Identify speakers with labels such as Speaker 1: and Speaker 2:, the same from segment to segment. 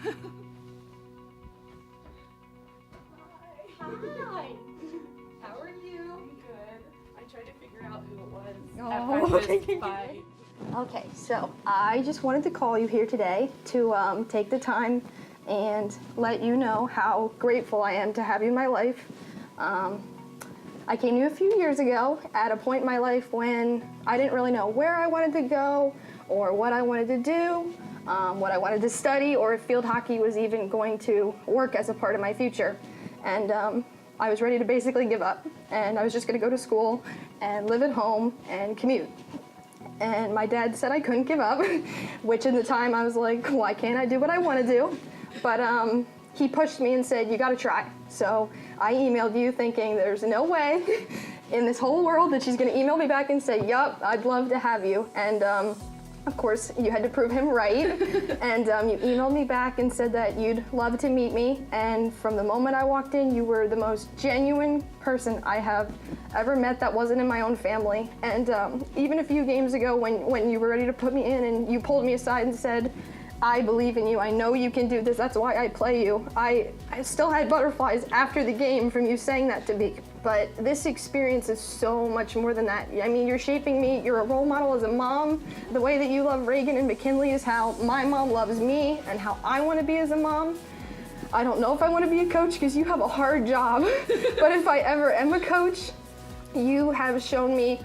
Speaker 1: Hi. How are you? I'm good. I tried to figure out who it was
Speaker 2: Oh,
Speaker 1: at practice by...
Speaker 2: Okay, so I just wanted to call you here today to take the time and let you know how grateful I am to have you in my life. I came to you a few years ago at a point in my life when I didn't really know where I wanted to go or what I wanted to do, what I wanted to study, or if field hockey was even going to work as a part of my future. And I was ready to basically give up, and I was just going to go to school and live at home and commute. And my dad said I couldn't give up, which in the time I was like, why can't I do what I want to do? But he pushed me and said, you got to try. So I emailed you thinking there's no way in this whole world that she's going to email me back and say, yup, I'd love to have you. And of course, you had to prove him right. And you emailed me back and said that you'd love to meet me. And from the moment I walked in, you were the most genuine person I have ever met that wasn't in my own family. And even a few games ago when you were ready to put me in and you pulled me aside and said, I believe in you, I know you can do this, that's why I play you. I still had butterflies after the game from you saying that to me. But this experience is so much more than that. I mean, you're shaping me, you're a role model as a mom. The way that you love Reagan and McKinley is how my mom loves me and how I want to be as a mom. I don't know if I want to be a coach because you have a hard job, but if I ever am a coach, you have shown me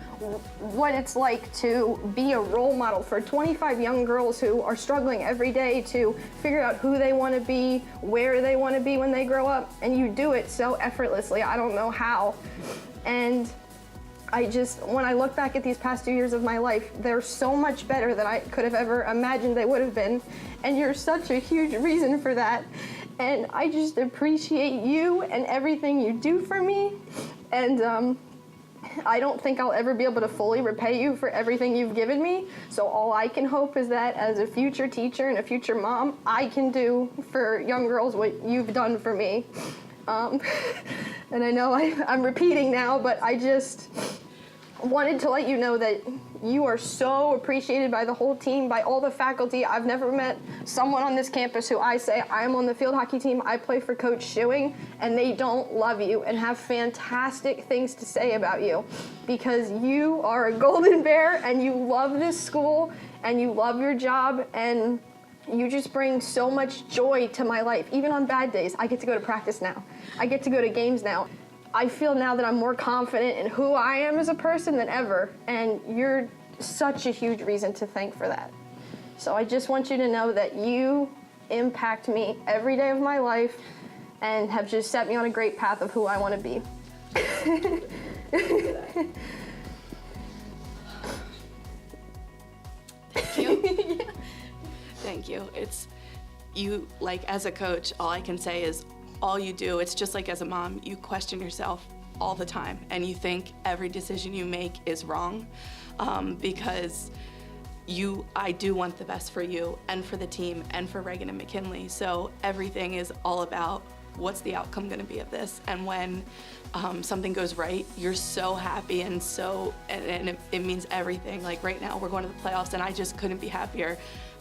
Speaker 2: what it's like to be a role model for 25 young girls who are struggling every day to figure out who they want to be, where they want to be when they grow up, and you do it so effortlessly. I don't know how. And when I look back at these past 2 years of my life, they're so much better than I could have ever imagined they would have been. And you're such a huge reason for that. And I just appreciate you and everything you do for me. And I don't think I'll ever be able to fully repay you for everything you've given me. So all I can hope is that as a future teacher and a future mom, I can do for young girls what you've done for me. And I know I'm repeating now, but I just wanted to let you know that you are so appreciated by the whole team, by all the faculty. I've never met someone on this campus who I say, I'm on the field hockey team, I play for Coach Schuing, and they don't love you and have fantastic things to say about you because you are a golden bear and you love this school and you love your job and you just bring so much joy to my life. Even on bad days, I get to go to practice now. I get to go to games now. I feel now that I'm more confident in who I am as a person than ever, and you're such a huge reason to thank for that. So I just want you to know that you impact me every day of my life and have just set me on a great path of who I want to be.
Speaker 3: Thank you. Thank you. It's you, like as a coach, all I can say is all you do, it's just like as a mom, you question yourself all the time and you think every decision you make is wrong because I do want the best for you and for the team and for Reagan and McKinley. So everything is all about what's the outcome going to be of this. And when something goes right, you're so happy and it means everything. Like right now we're going to the playoffs and I just couldn't be happier.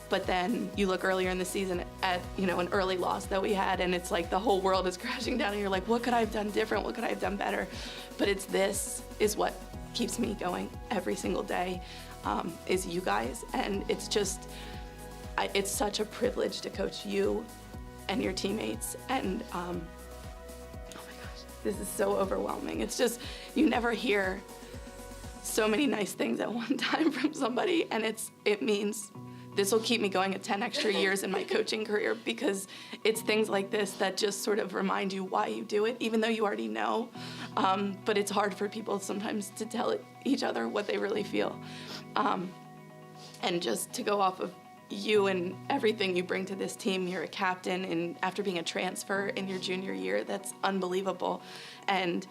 Speaker 3: But then you look earlier in the season at, an early loss that we had, and it's like the whole world is crashing down, and you're like, what could I have done different? What could I have done better? But this is what keeps me going every single day, is you guys. And it's just, it's such a privilege to coach you and your teammates. And, oh my gosh, this is so overwhelming. It's just, you never hear so many nice things at one time from somebody, and it means this will keep me going at 10 extra years in my coaching career because it's things like this that just sort of remind you why you do it, even though you already know. But it's hard for people sometimes to tell each other what they really feel. And just to go off of you and everything you bring to this team, you're a captain, and after being a transfer in your junior year, that's unbelievable. And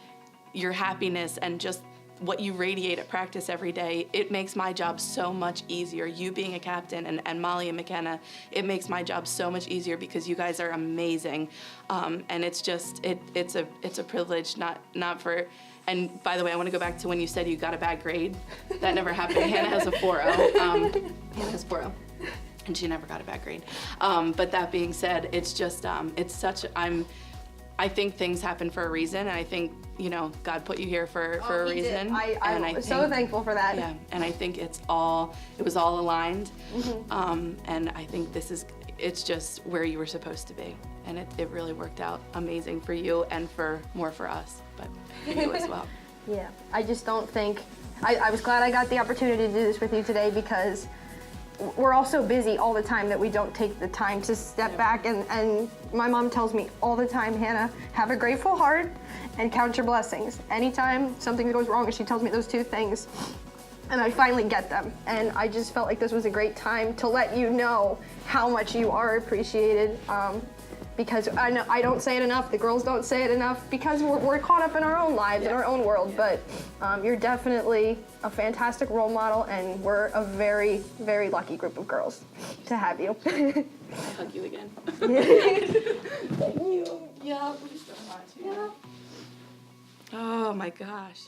Speaker 3: your happiness and just what you radiate at practice every day, it makes my job so much easier. You being a captain and Molly and McKenna, it makes my job so much easier because you guys are amazing. And it's just, it's a privilege, not for, and by the way, I want to go back to when you said you got a bad grade. That never happened. Hannah has a 4.0. Hannah has 4.0. and she never got a bad grade. But that being said, it's just, I think things happen for a reason, and I think, you know, God put you here for a reason.
Speaker 2: I'm so thankful for that.
Speaker 3: Yeah, and I think it was all aligned, and I think it's just where you were supposed to be, and it really worked out amazing for you and for us, but for you as well.
Speaker 2: Yeah, I just don't think, I was glad I got the opportunity to do this with you today, because we're all so busy all the time that we don't take the time to step back, and my mom tells me all the time, Hannah, have a grateful heart and count your blessings. Anytime something goes wrong, she tells me those two things, and I finally get them. And I just felt like this was a great time to let you know how much you are appreciated, because I know I don't say it enough, the girls don't say it enough, because we're caught up in our own lives, in our own world, but you're definitely a fantastic role model, and we're a very, very lucky group of girls to have you.
Speaker 3: I hug you again.
Speaker 2: Thank you.
Speaker 3: Yeah. Oh my gosh.